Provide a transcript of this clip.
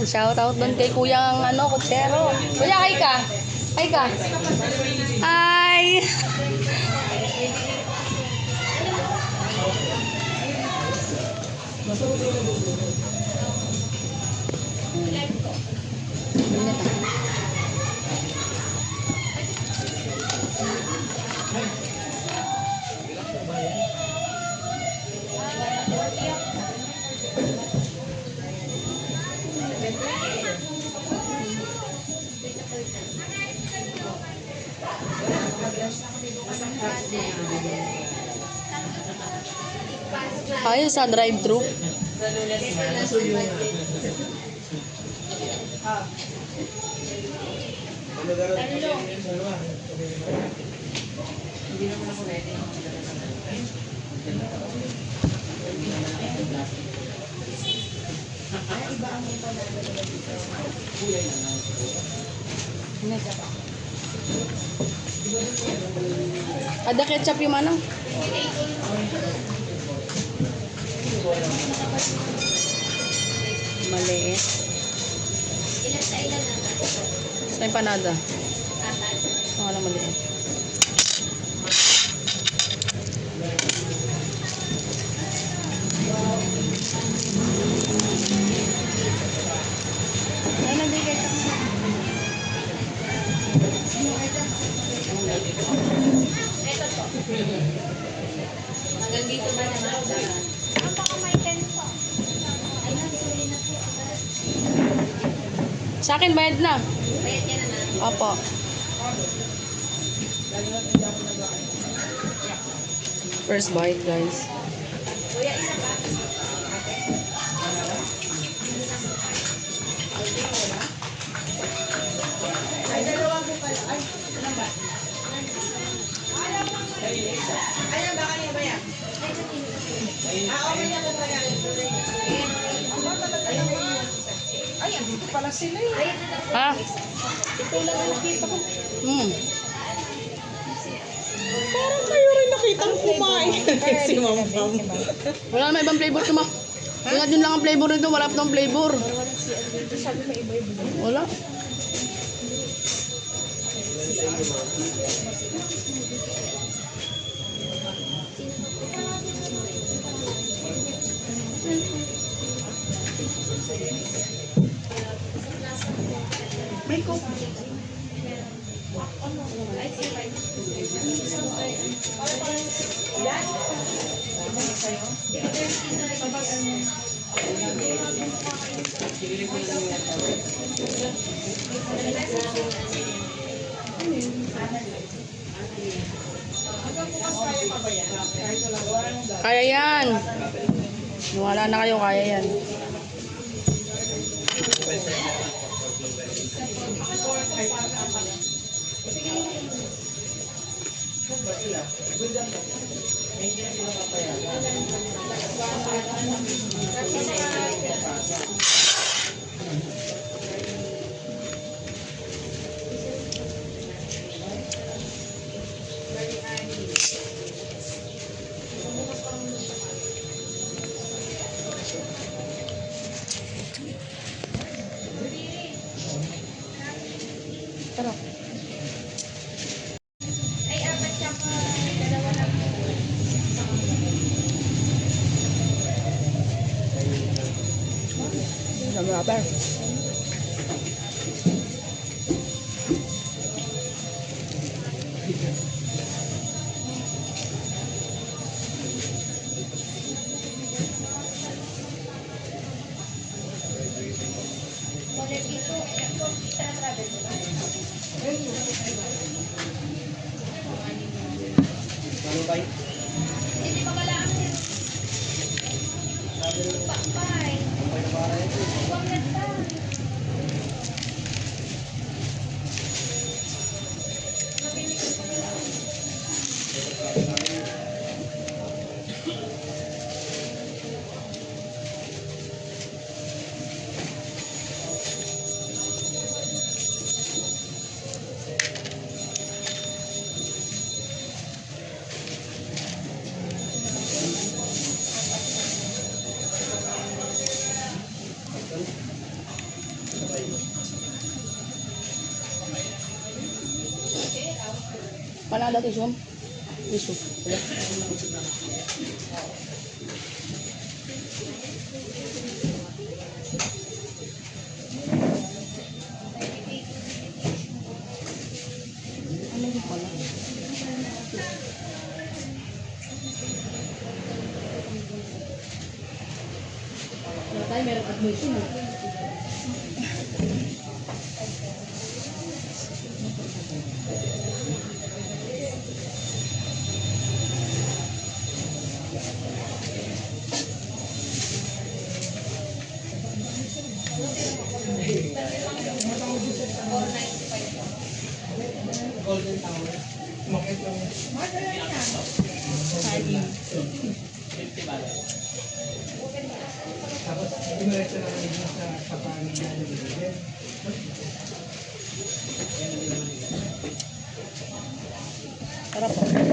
Ayan, shout out doon kay Kuyang Kutsero. Kuya, hi ka. Hi ka. Hi. Ayos sa drive-thru. Ada ketchup yung manang. Maliit. Sa empanada. Wala maliit. Ay, nandun ketchup. Ito to. Hanggang dito ba naman? Ang baka may 10 po. Ay, nagsuli na po. Sa akin, bayad na. Bayad niya na na? Opo. First bite, guys. Kuya, isa pa. Ay, dalawa po pala. Ay, ano ba? Ayan, baka niya ba yan? Okay na po pala. Ay, dito pala sila eh. Ha? Ito lang ang nakita ko. Parang kayo rin nakita ko kumain. Si Ma'am Pam. Wala na ibang flavor ito, ma. Wala din lang ang flavor nito. Wala pa itong flavor. Sabi may iba-iba. Wala. May coke. Kaya yan. Wala na kayo, kaya yan. Tara. Ay, apat siya po. Dalawa lang po. Nag-rapper. Dito, travel mo ba? Ano ba? Hindi pa pala ako. Pakpay. Huwag na Ada tisu. Tisu. Ya. Ano yung pala? Wala tayo, meron admission. Sarap po.